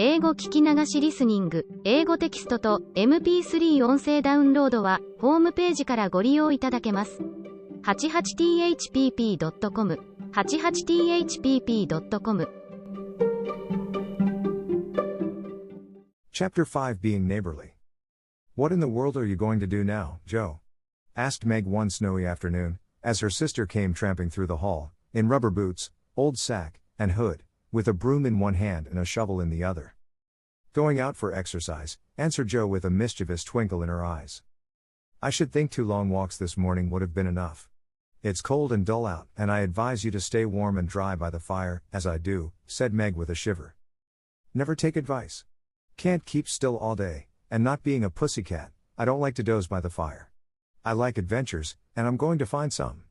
英語聞き流しリスニング、英語テキストと MP3 音声ダウンロードはホームページからご利用いただけます。88thpp.com 88thpp.com Chapter 5 Being Neighborly. What in the world are you going to do now, Joe? Asked Meg one snowy afternoon, as her sister came tramping through the hall, in rubber boots, old sack, and hood, with a broom in one hand and a shovel in the other. Going out for exercise, answered Joe with a mischievous twinkle in her eyes. I should think 2 long walks this morning would have been enough. It's cold and dull out, and I advise you to stay warm and dry by the fire, as I do, said Meg with a shiver. Never take advice. Can't keep still all day, and not being a pussycat, I don't like to doze by the fire. I like adventures, and I'm going to find some.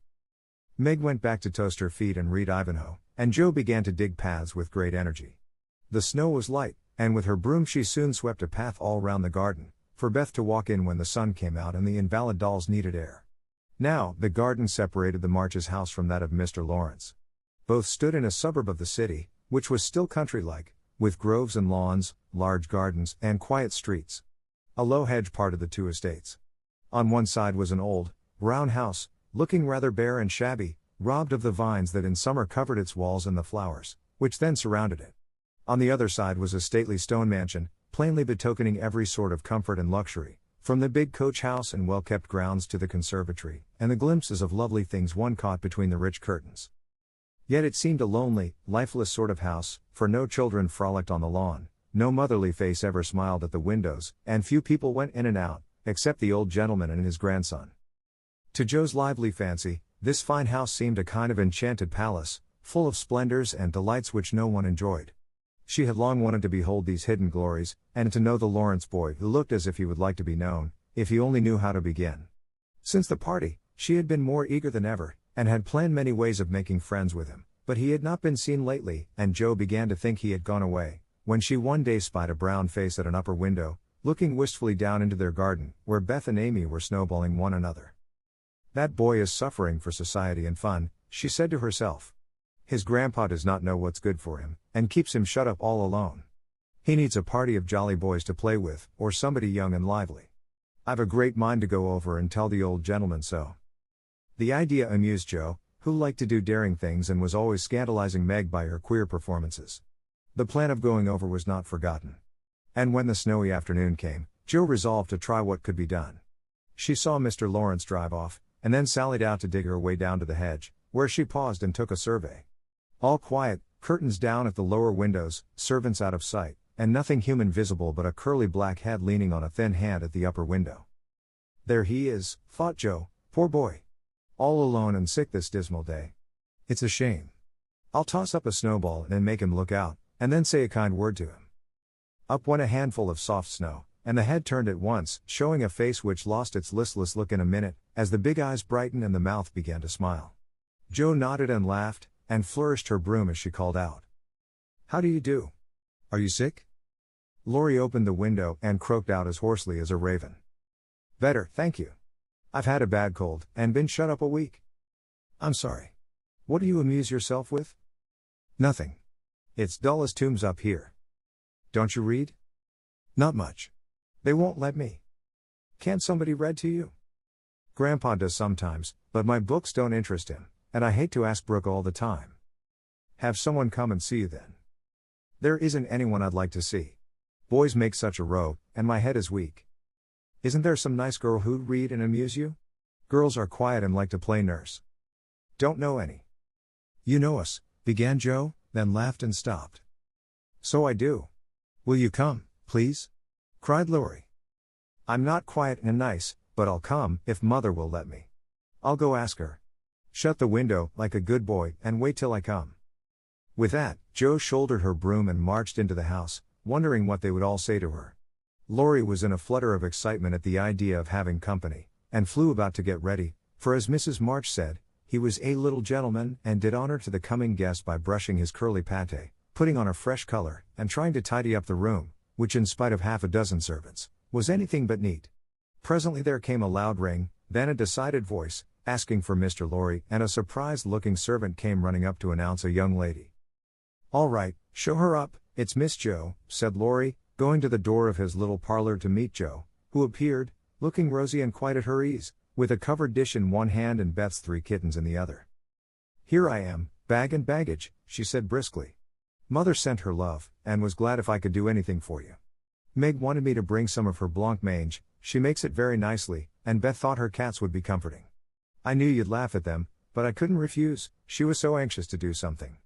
Meg went back to toast her feet and read Ivanhoe, and Joe began to dig paths with great energy. The snow was light, and with her broom she soon swept a path all round the garden, for Beth to walk in when the sun came out and the invalid dolls needed air. Now, the garden separated the Marches' house from that of Mr. Lawrence. Both stood in a suburb of the city, which was still country-like, with groves and lawns, large gardens, and quiet streets. A low hedge parted the 2 estates. On one side was an old, brown house, looking rather bare and shabby, robbed of the vines that in summer covered its walls and the flowers, which then surrounded it. On the other side was a stately stone mansion, plainly betokening every sort of comfort and luxury, from the big coach house and well-kept grounds to the conservatory, and the glimpses of lovely things one caught between the rich curtains. Yet it seemed a lonely, lifeless sort of house, for no children frolicked on the lawn, no motherly face ever smiled at the windows, and few people went in and out, except the old gentleman and his grandson. To Joe's lively fancy, this fine house seemed a kind of enchanted palace, full of splendors and delights which no one enjoyed. She had long wanted to behold these hidden glories, and to know the Lawrence boy who looked as if he would like to be known, if he only knew how to begin. Since the party, she had been more eager than ever, and had planned many ways of making friends with him, but he had not been seen lately, and Joe began to think he had gone away, when she one day spied a brown face at an upper window, looking wistfully down into their garden, where Beth and Amy were snowballing one another. That boy is suffering for society and fun, she said to herself. His grandpa does not know what's good for him, and keeps him shut up all alone. He needs a party of jolly boys to play with, or somebody young and lively. I've a great mind to go over and tell the old gentleman so. The idea amused Joe, who liked to do daring things and was always scandalizing Meg by her queer performances. The plan of going over was not forgotten. And when the snowy afternoon came, Joe resolved to try what could be done. She saw Mr. Lawrence drive off, and then sallied out to dig her way down to the hedge, where she paused and took a survey. All quiet, curtains down at the lower windows, servants out of sight, and nothing human visible but a curly black head leaning on a thin hand at the upper window. There he is, thought Joe, poor boy. All alone and sick this dismal day. It's a shame. I'll toss up a snowball and make him look out, and then say a kind word to him. Up went a handful of soft snow, and the head turned at once, showing a face which lost its listless look in a minute, as the big eyes brightened and the mouth began to smile. Joe nodded and laughed, and flourished her broom as she called out. How do you do? Are you sick? Laurie opened the window and croaked out as hoarsely as a raven. Better, thank you. I've had a bad cold, and been shut up a week. I'm sorry. What do you amuse yourself with? Nothing. It's dull as tombs up here. Don't you read? Not much. They won't let me. Can't somebody read to you? Grandpa does sometimes, but my books don't interest him, and I hate to ask Brooke all the time. Have someone come and see you then. There isn't anyone I'd like to see. Boys make such a row, and my head is weak. Isn't there some nice girl who'd read and amuse you? Girls are quiet and like to play nurse. Don't know any. You know us, began Joe, then laughed and stopped. So I do. Will you come, please? Cried Laurie. I'm not quiet and nice, but I'll come, if mother will let me. I'll go ask her. Shut the window, like a good boy, and wait till I come. With that, Joe shouldered her broom and marched into the house, wondering what they would all say to her. Laurie was in a flutter of excitement at the idea of having company, and flew about to get ready, for as Mrs. March said, he was a little gentleman and did honor to the coming guest by brushing his curly pate, putting on a fresh color, and trying to tidy up the room, which in spite of half a dozen servants, was anything but neat. Presently there came a loud ring, then a decided voice, asking for Mr. Laurie, and a surprised-looking servant came running up to announce a young lady. All right, show her up, "It's Miss Joe," said Laurie, going to the door of his little parlor to meet Joe, who appeared, looking rosy and quite at her ease, with a covered dish in one hand and Beth's 3 kittens in the other. "Here I am, bag and baggage," she said briskly. "Mother sent her love, and was glad if I could do anything for you. Meg wanted me to bring some of her blanc mange, she makes it very nicely, and Beth thought her cats would be comforting. I knew you'd laugh at them, but I couldn't refuse, she was so anxious to do something."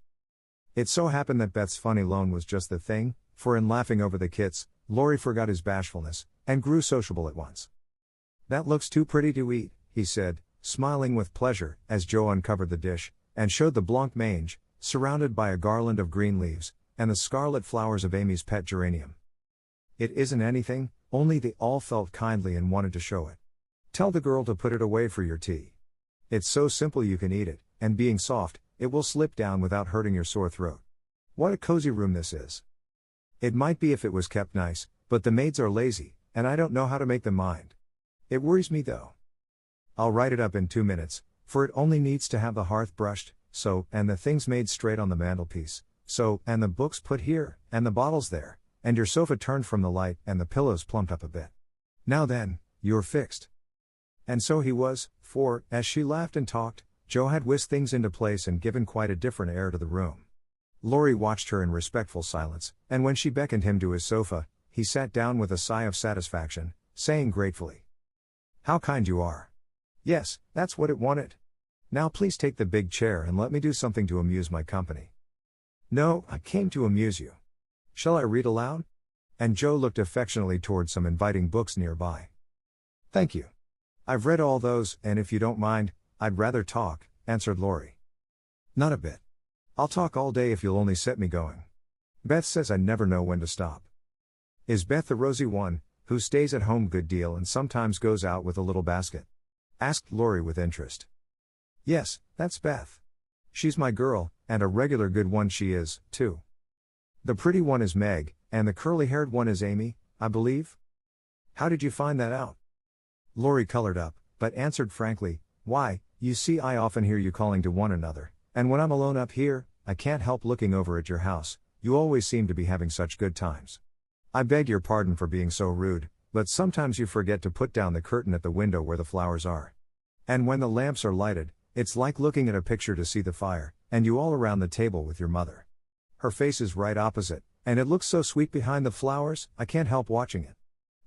It so happened that Beth's funny loan was just the thing, for in laughing over the kits, Laurie forgot his bashfulness, and grew sociable at once. "That looks too pretty to eat," he said, smiling with pleasure, as Joe uncovered the dish, and showed the blanc mange, surrounded by a garland of green leaves, and the scarlet flowers of Amy's pet geranium. "It isn't anything, only they all felt kindly and wanted to show it. Tell the girl to put it away for your tea. It's so simple you can eat it, and being soft, it will slip down without hurting your sore throat. What a cozy room this is. It might be if it was kept nice, but the maids are lazy, and I don't know how to make them mind. It worries me though. I'll write it up in 2 minutes, for it only needs to have the hearth brushed, so, and the things made straight on the mantelpiece, so, and the books put here, and the bottles there, and your sofa turned from the light and the pillows plumped up a bit. Now then, you're fixed." And so he was, for, as she laughed and talked, Joe had whisked things into place and given quite a different air to the room. Laurie watched her in respectful silence, and when she beckoned him to his sofa, he sat down with a sigh of satisfaction, saying gratefully, "How kind you are. Yes, that's what it wanted. Now please take the big chair and let me do something to amuse my company." "No, I came to amuse you. Shall I read aloud?" And Joe looked affectionately toward some inviting books nearby. "Thank you. I've read all those, and if you don't mind, I'd rather talk," answered Laurie. "Not a bit. I'll talk all day if you'll only set me going. Beth says I never know when to stop." "Is Beth the rosy one, who stays at home good deal and sometimes goes out with a little basket?" asked Laurie with interest. "Yes, that's Beth. She's my girl, and a regular good one she is, too. The pretty one is Meg, and the curly-haired one is Amy, I believe? How did you find that out?" Laurie colored up, but answered frankly, "Why, you see I often hear you calling to one another, and when I'm alone up here, I can't help looking over at your house, you always seem to be having such good times. I beg your pardon for being so rude, but sometimes you forget to put down the curtain at the window where the flowers are. And when the lamps are lighted, it's like looking at a picture to see the fire, and you all around the table with your mother. Her face is right opposite, and it looks so sweet behind the flowers, I can't help watching it.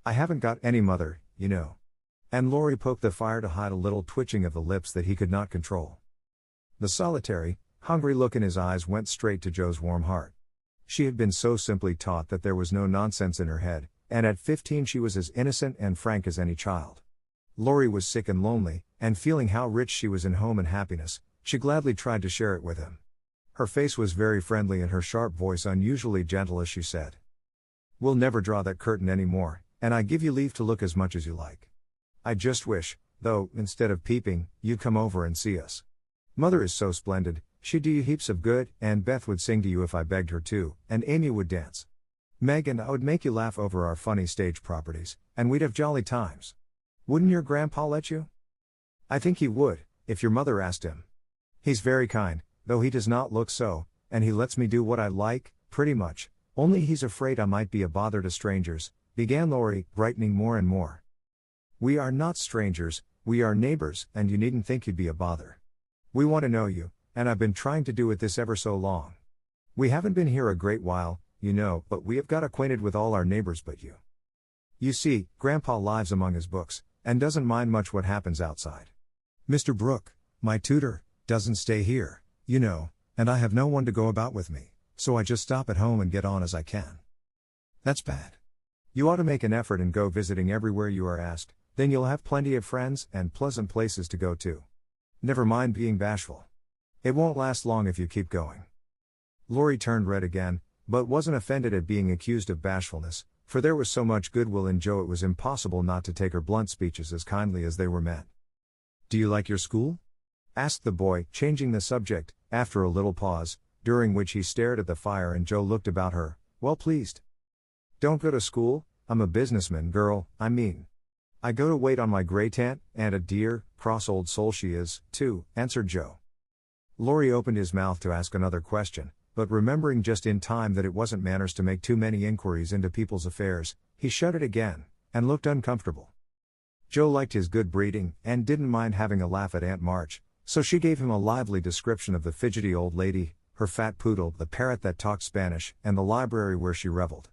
I haven't got any mother, you know." And Laurie poked the fire to hide a little twitching of the lips that he could not control. The solitary, hungry look in his eyes went straight to Joe's warm heart. She had been so simply taught that there was no nonsense in her head, and at 15 she was as innocent and frank as any child. Laurie was sick and lonely, and feeling how rich she was in home and happiness, she gladly tried to share it with him. Her face was very friendly and her sharp voice unusually gentle as she said, "We'll never draw that curtain any more, and I give you leave to look as much as you like. I just wish, though, instead of peeping, you'd come over and see us. Mother is so splendid, she'd do you heaps of good, and Beth would sing to you if I begged her to, and Amy would dance. Meg and I would make you laugh over our funny stage properties, and we'd have jolly times. Wouldn't your grandpa let you?" "I think he would, if your mother asked him. He's very kind, though he does not look so, and he lets me do what I like, pretty much, only he's afraid I might be a bother to strangers," began Laurie, brightening more and more. "We are not strangers, we are neighbors, and you needn't think you'd be a bother. We want to know you, and I've been trying to do it this ever so long. We haven't been here a great while, you know, but we have got acquainted with all our neighbors but you. You see, Grandpa lives among his books, and doesn't mind much what happens outside. Mr. Brooke, my tutor, doesn't stay here, you know, and I have no one to go about with me, so I just stop at home and get on as I can. That's bad. You ought to make an effort and go visiting everywhere you are asked, then you'll have plenty of friends and pleasant places to go to. Never mind being bashful. It won't last long if you keep going." Laurie turned red again, but wasn't offended at being accused of bashfulness, for there was so much goodwill in Joe it was impossible not to take her blunt speeches as kindly as they were meant. "Do you like your school?" asked the boy, changing the subject, after a little pause, during which he stared at the fire and Joe looked about her, well pleased. "Don't go to school, I'm a businessman, girl, I mean. I go to wait on my great-aunt, and a dear, cross old soul she is, too," answered Joe. Laurie opened his mouth to ask another question, but remembering just in time that it wasn't manners to make too many inquiries into people's affairs, he shut it again, and looked uncomfortable. Joe liked his good breeding, and didn't mind having a laugh at Aunt March, so she gave him a lively description of the fidgety old lady, her fat poodle, the parrot that talked Spanish, and the library where she reveled.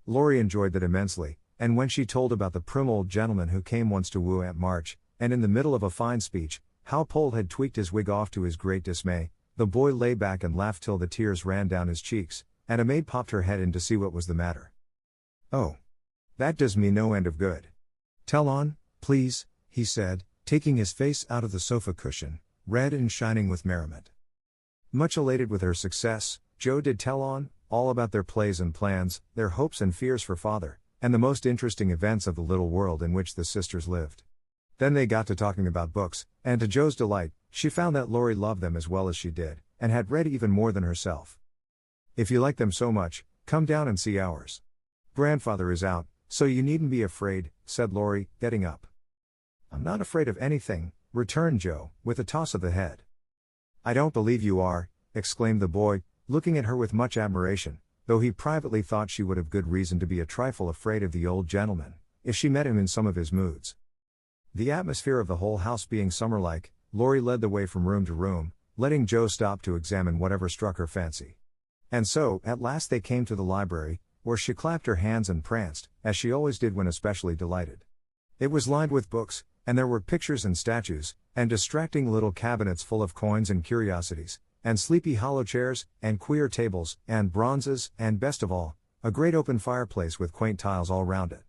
Laurie enjoyed that immensely, and when she told about the prim old gentleman who came once to woo Aunt March, and in the middle of a fine speech, how Pole had tweaked his wig off to his great dismay, the boy lay back and laughed till the tears ran down his cheeks, and a maid popped her head in to see what was the matter. "Oh. That does me no end of good. Tell on, please," he said, taking his face out of the sofa cushion, red and shining with merriment. Much elated with her success, Joe did tell on, all about their plays and plans, their hopes and fears for father, and the most interesting events of the little world in which the sisters lived. Then they got to talking about books, and to Joe's delight, she found that Laurie loved them as well as she did, and had read even more than herself. "If you like them so much, come down and see ours. Grandfather is out, so you needn't be afraid," said Laurie, getting up. "I'm not afraid of anything," returned Joe, with a toss of the head. "I don't believe you are," exclaimed the boy, looking at her with much admiration, though he privately thought she would have good reason to be a trifle afraid of the old gentleman, if she met him in some of his moods. The atmosphere of the whole house being summer-like, Laurie led the way from room to room, letting Joe stop to examine whatever struck her fancy. And so, at last they came to the library, where she clapped her hands and pranced, as she always did when especially delighted. It was lined with books, and there were pictures and statues, and distracting little cabinets full of coins and curiosities, and sleepy hollow chairs, and queer tables, and bronzes, and best of all, a great open fireplace with quaint tiles all round it.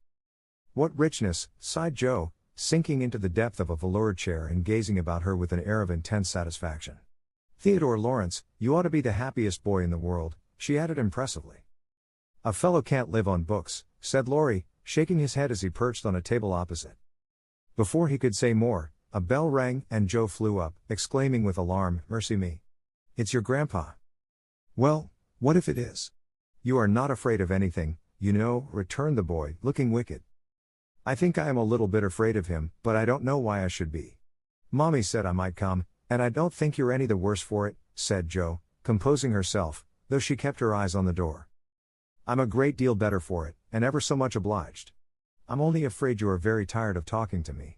"What richness," sighed Joe, sinking into the depth of a velour chair and gazing about her with an air of intense satisfaction. "Theodore Lawrence, you ought to be the happiest boy in the world," she added impressively. "A fellow can't live on books," said Laurie, shaking his head as he perched on a table opposite. Before he could say more, a bell rang, and Joe flew up, exclaiming with alarm, "Mercy me! It's your grandpa." "Well, what if it is? You are not afraid of anything, you know," returned the boy, looking wicked. "I think I am a little bit afraid of him, but I don't know why I should be. Mommy said I might come, and I don't think you're any the worse for it," said Joe, composing herself, though she kept her eyes on the door. "I'm a great deal better for it, and ever so much obliged. I'm only afraid you are very tired of talking to me."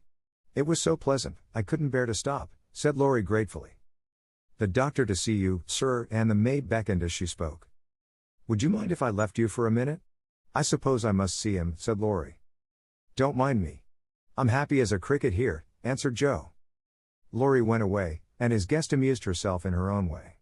"It was so pleasant, I couldn't bear to stop," said Laurie gratefully. "The doctor to see you, sir," and the maid beckoned as she spoke. "Would you mind if I left you for a minute? I suppose I must see him," said Laurie. "Don't mind me. I'm happy as a cricket here," answered Joe. Laurie went away, and his guest amused herself in her own way.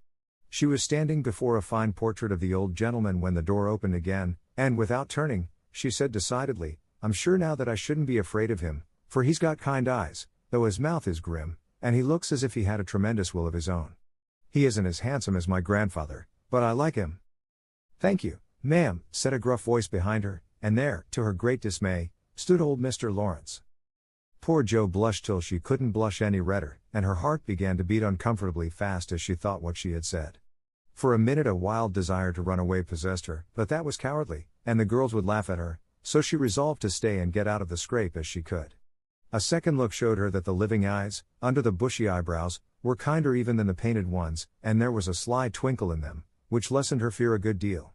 She was standing before a fine portrait of the old gentleman when the door opened again, and without turning, she said decidedly, "I'm sure now that I shouldn't be afraid of him, for he's got kind eyes, though his mouth is grim, and he looks as if he had a tremendous will of his own. He isn't as handsome as my grandfather, but I like him." "Thank you, ma'am," said a gruff voice behind her, and there, to her great dismay, stood old Mr. Lawrence. Poor Joe blushed till she couldn't blush any redder, and her heart began to beat uncomfortably fast as she thought what she had said. For a minute a wild desire to run away possessed her, but that was cowardly, and the girls would laugh at her, so she resolved to stay and get out of the scrape as she could. A second look showed her that the living eyes, under the bushy eyebrows, were kinder even than the painted ones, and there was a sly twinkle in them, which lessened her fear a good deal.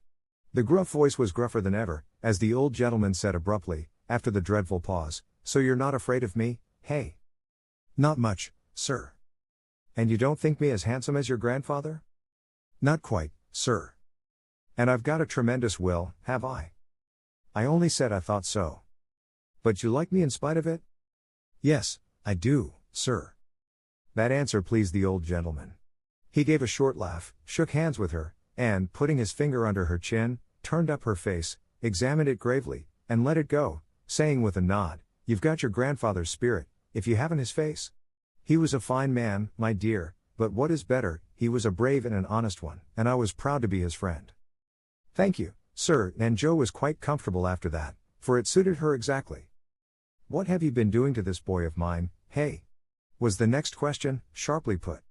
The gruff voice was gruffer than ever, as the old gentleman said abruptly, after the dreadful pause, "So you're not afraid of me, hey?" "Not much, sir." "And you don't think me as handsome as your grandfather?" "Not quite, sir." "And I've got a tremendous will, have I?" "I only said I thought so." "But you like me in spite of it?" "Yes, I do, sir." That answer pleased the old gentleman. He gave a short laugh, shook hands with her, and, putting his finger under her chin, turned up her face, examined it gravely, and let it go, saying with a nod, "You've got your grandfather's spirit, if you haven't his face. He was a fine man, my dear, but what is better, he was a brave and an honest one, and I was proud to be his friend." "Thank you, sir," and Joe was quite comfortable after that, for it suited her exactly. "What have you been doing to this boy of mine, hey?" was the next question, sharply put.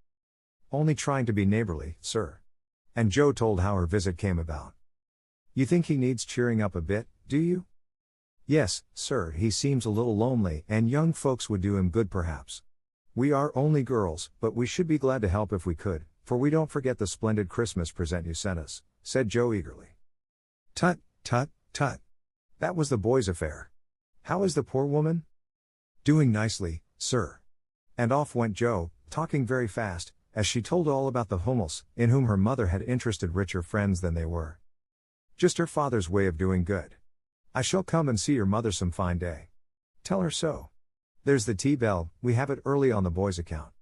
"Only trying to be neighborly, sir." And Joe told how her visit came about. "You think he needs cheering up a bit, do you?" "Yes, sir, he seems a little lonely, and young folks would do him good perhaps. We are only girls, but we should be glad to help if we could, for we don't forget the splendid Christmas present you sent us," said Joe eagerly. "Tut, tut, tut. That was the boy's affair. How is the poor woman?" "Doing nicely, sir." And off went Joe, talking very fast, as she told all about the Hummels, in whom her mother had interested richer friends than they were. Just her father's way of doing good. "I shall come and see your mother some fine day. Tell her so. There's the tea bell, we have it early on the boy's account.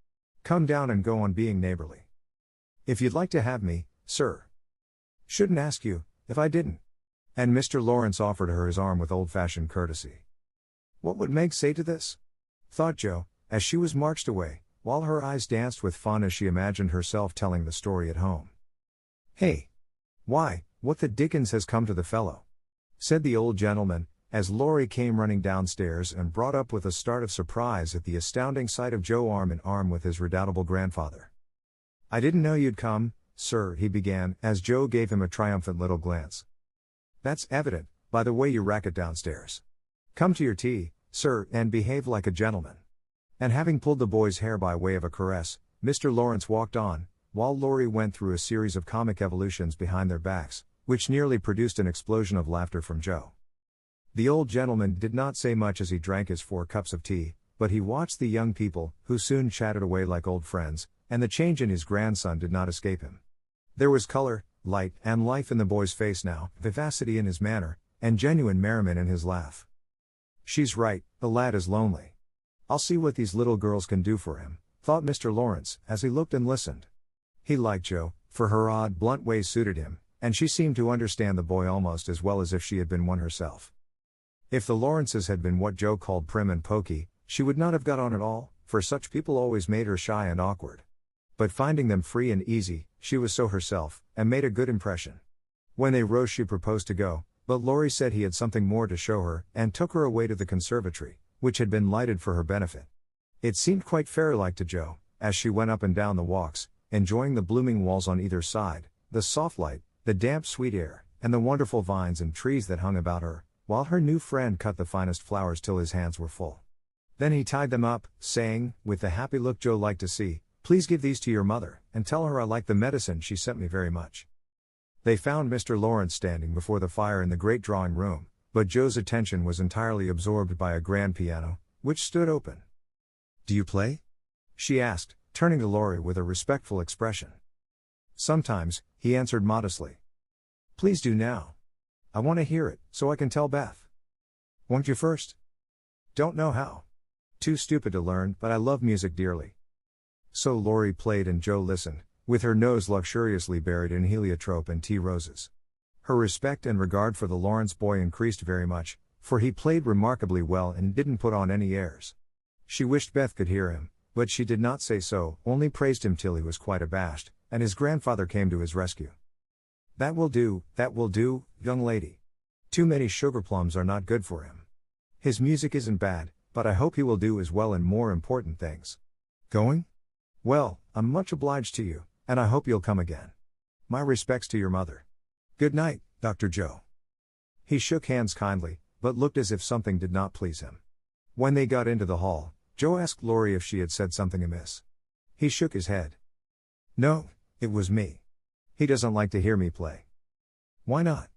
Come down and go on being neighborly. If you'd like to have me, sir. Shouldn't ask you, if I didn't." And Mr. Lawrence offered her his arm with old-fashioned courtesy. What would Meg say to this? Thought Joe, as she was marched away, while her eyes danced with fun as she imagined herself telling the story at home. "Hey! Why, what the dickens has come to the fellow?" said the old gentleman, as Laurie came running downstairs and brought up with a start of surprise at the astounding sight of Joe arm in arm with his redoubtable grandfather. "I didn't know you'd come, sir," he began, as Joe gave him a triumphant little glance. "That's evident, by the way you racket downstairs. Come to your tea, sir, and behave like a gentleman." And having pulled the boy's hair by way of a caress, Mr. Lawrence walked on, while Laurie went through a series of comic evolutions behind their backs, which nearly produced an explosion of laughter from Joe. The old gentleman did not say much as he drank his 4 cups of tea, but he watched the young people, who soon chatted away like old friends, and the change in his grandson did not escape him. There was color, light, and life in the boy's face now, vivacity in his manner, and genuine merriment in his laugh. "She's right, the lad is lonely. I'll see what these little girls can do for him," thought Mr. Lawrence, as he looked and listened. He liked Joe, for her odd, blunt ways suited him, and she seemed to understand the boy almost as well as if she had been one herself. If the Lawrences had been what Joe called prim and poky, she would not have got on at all, for such people always made her shy and awkward. But finding them free and easy, she was so herself, and made a good impression. When they rose she proposed to go, but Laurie said he had something more to show her, and took her away to the conservatory, which had been lighted for her benefit. It seemed quite fairy-like to Joe, as she went up and down the walks, enjoying the blooming walls on either side, the soft light, the damp sweet air, and the wonderful vines and trees that hung about her, while her new friend cut the finest flowers till his hands were full. Then he tied them up, saying, with the happy look Joe liked to see, "Please give these to your mother, and tell her I like the medicine she sent me very much." They found Mr. Lawrence standing before the fire in the great drawing room, but Joe's attention was entirely absorbed by a grand piano, which stood open. "Do you play?" she asked, turning to Laurie with a respectful expression. "Sometimes," he answered modestly. "Please do now. I want to hear it, so I can tell Beth." "Won't you first?" "Don't know how. Too stupid to learn, but I love music dearly." So Laurie played and Joe listened, with her nose luxuriously buried in heliotrope and tea roses. Her respect and regard for the Lawrence boy increased very much, for he played remarkably well and didn't put on any airs. She wished Beth could hear him, but she did not say so, only praised him till he was quite abashed, and his grandfather came to his rescue. That will do, young lady. Too many sugar plums are not good for him. His music isn't bad, but I hope he will do as well in more important things. Going? Well, I'm much obliged to you, and I hope you'll come again. My respects to your mother. Good night, Dr. Joe." He shook hands kindly, but looked as if something did not please him. When they got into the hall, Joe asked Laurie if she had said something amiss. He shook his head. "No, it was me. He doesn't like to hear me play." "Why not?"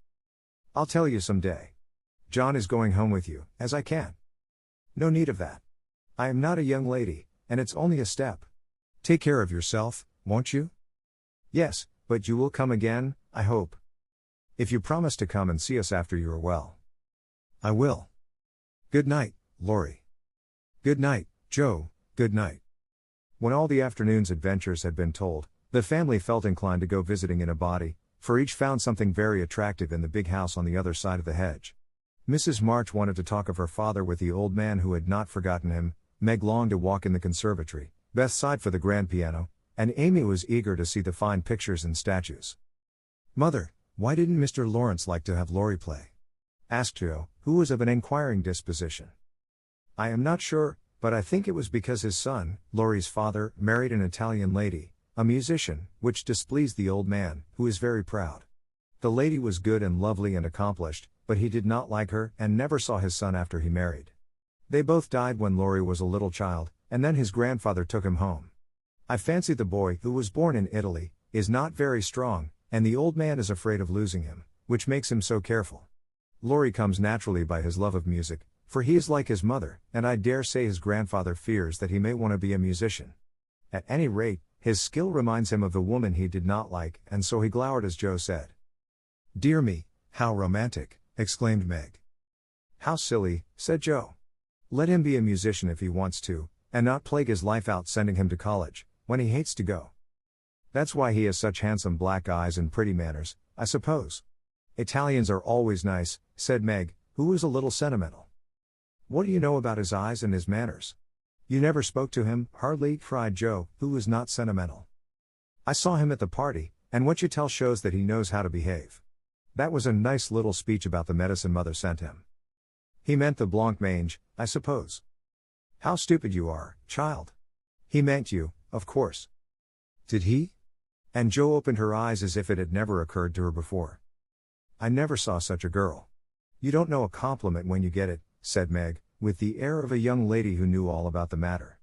"I'll tell you some day. John is going home with you, as I can't." "No need of that. I am not a young lady, and it's only a step. Take care of yourself, won't you?" "Yes, but you will come again, I hope. If you promise to come and see us after you are well." "I will. Good night, Laurie." "Good night, Joe, good night." When all the afternoon's adventures had been told, the family felt inclined to go visiting in a body, for each found something very attractive in the big house on the other side of the hedge. Mrs. March wanted to talk of her father with the old man who had not forgotten him, Meg longed to walk in the conservatory, Beth sighed for the grand piano, and Amy was eager to see the fine pictures and statues. "Mother, why didn't Mr. Lawrence like to have Laurie play?" asked Joe, who was of an inquiring disposition. "I am not sure, but I think it was because his son, Laurie's father, married an Italian lady, a musician, which displeased the old man, who is very proud. The lady was good and lovely and accomplished, but he did not like her and never saw his son after he married. They both died when Laurie was a little child, and then his grandfather took him home. I fancy the boy, who was born in Italy, is not very strong, and the old man is afraid of losing him, which makes him so careful. Laurie comes naturally by his love of music, for he is like his mother, and I dare say his grandfather fears that he may want to be a musician. At any rate, his skill reminds him of the woman he did not like, and so he glowered as Joe said. "Dear me, how romantic," exclaimed Meg. "How silly," said Joe. "Let him be a musician if he wants to, and not plague his life out sending him to college, when he hates to go. That's why he has such handsome black eyes and pretty manners, I suppose." "Italians are always nice," said Meg, who was a little sentimental. "What do you know about his eyes and his manners? You never spoke to him?" "Hardly," cried Joe, who was not sentimental. "I saw him at the party, and what you tell shows that he knows how to behave. That was a nice little speech about the medicine mother sent him. He meant the blancmange, I suppose." "How stupid you are, child. He meant you, of course." "Did he?" And Joe opened her eyes as if it had never occurred to her before. "I never saw such a girl. You don't know a compliment when you get it," said Meg, with the air of a young lady who knew all about the matter.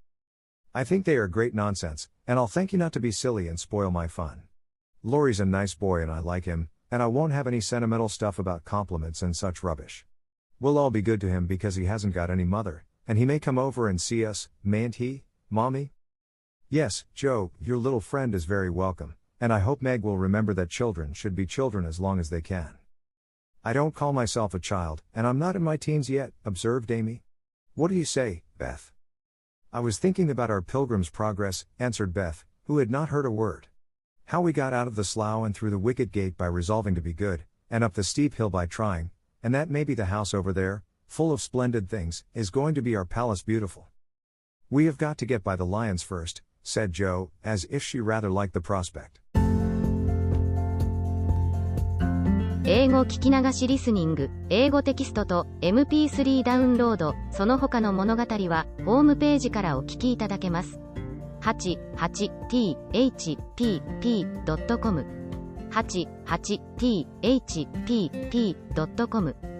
"I think they are great nonsense, and I'll thank you not to be silly and spoil my fun. Laurie's a nice boy and I like him, and I won't have any sentimental stuff about compliments and such rubbish. We'll all be good to him because he hasn't got any mother, and he may come over and see us, mayn't he, Mommy?" "Yes, Joe, your little friend is very welcome, and I hope Meg will remember that children should be children as long as they can." "I don't call myself a child, and I'm not in my teens yet," observed Amy. "What do you say, Beth?" "I was thinking about our Pilgrim's Progress," answered Beth, who had not heard a word. "How we got out of the slough and through the wicket gate by resolving to be good, and up the steep hill by trying, and that maybe the house over there, full of splendid things, is going to be our palace beautiful. We have got to get by the lions first," said Joe, as if she rather liked the prospect. 英語聞き流しリスニング、英語テキストと MP3 ダウンロード、その他の物語は、ホームページからお聞きいただけます。88thpp.com 88thpp.com